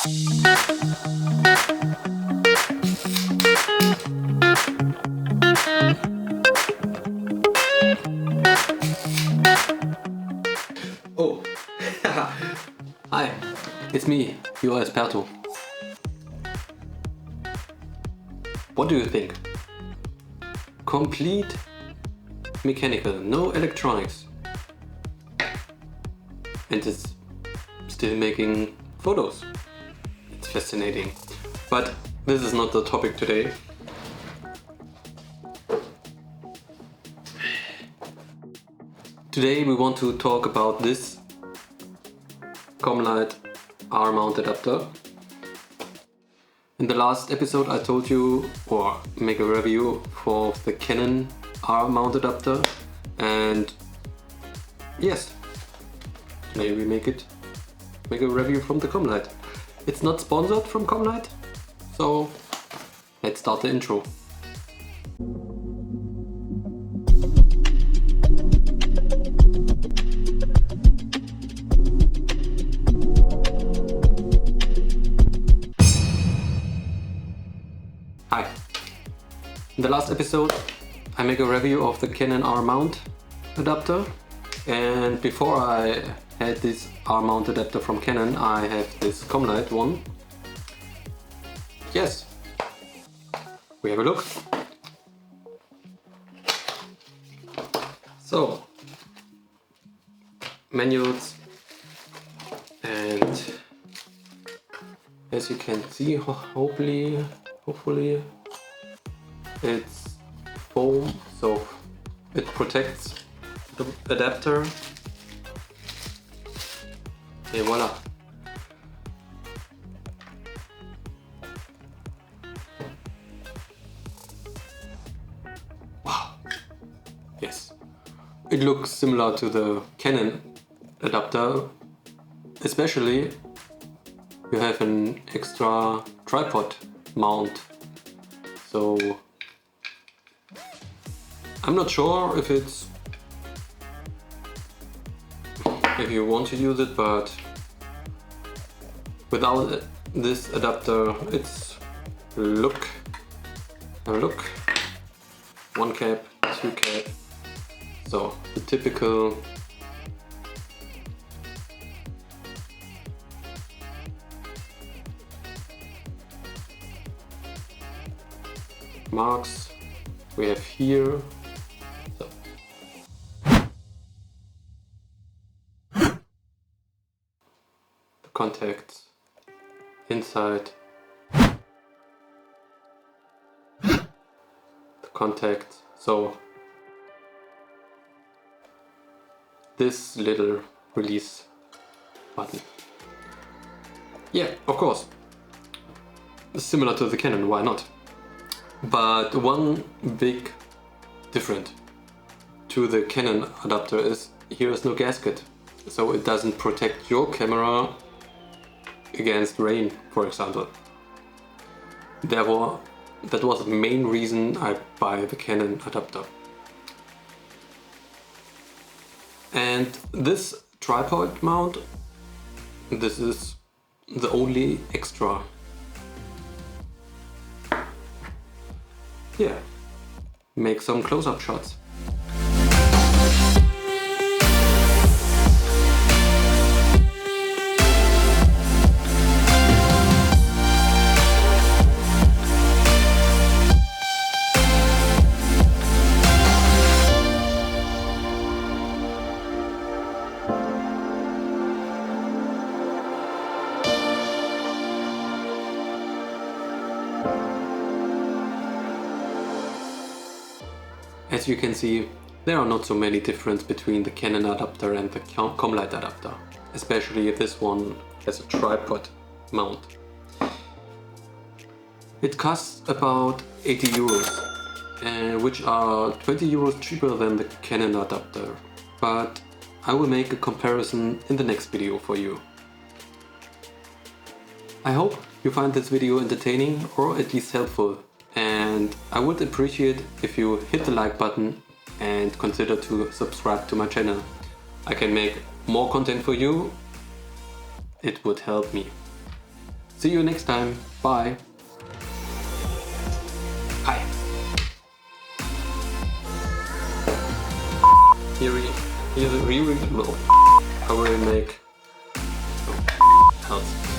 Oh, hi, it's me, your Esperto. What do you think? Complete mechanical, no electronics. And it's still making photos. It's fascinating. But this is not the topic today. Today we want to talk about this Commlite R mount adapter. In the last episode I told you, or make a review for the Canon R mount adapter, and yes, today we make a review from the Commlite. It's not sponsored from Commlite, so let's start the intro. Hi. In the last episode I make a review of the Canon R mount adapter, and before I had this R mount adapter from Canon I have this Commlite one. Yes, we have a look. So, manuals, and as you can see, hopefully it's foam, so it protects the adapter. Et voila. Wow. Yes. It looks similar to the Canon adapter, especially you have an extra tripod mount. So I'm not sure if you want to use it, but without this adapter it's have a look, one cap, two cap, so the typical marks we have here. So. The contacts inside, the contacts, so this little release button. Yeah, of course, similar to the Canon, why not? But one big difference to the Canon adapter is here is no gasket, so it doesn't protect your camera against rain, for example. Therefore, that was the main reason I buy the Canon adapter. And this tripod mount, this is the only extra. Yeah, make some close-up shots. As you can see, there are not so many differences between the Canon adapter and the Commlite adapter, especially if this one has a tripod mount. It costs about 80 euros, which are 20 euros cheaper than the Canon adapter, but I will make a comparison in the next video for you. I hope you find this video entertaining or at least helpful. And I would appreciate if you hit the like button and consider to subscribe to my channel. I can make more content for you. It would help me. See you next time. Bye. Hi. Here we make else.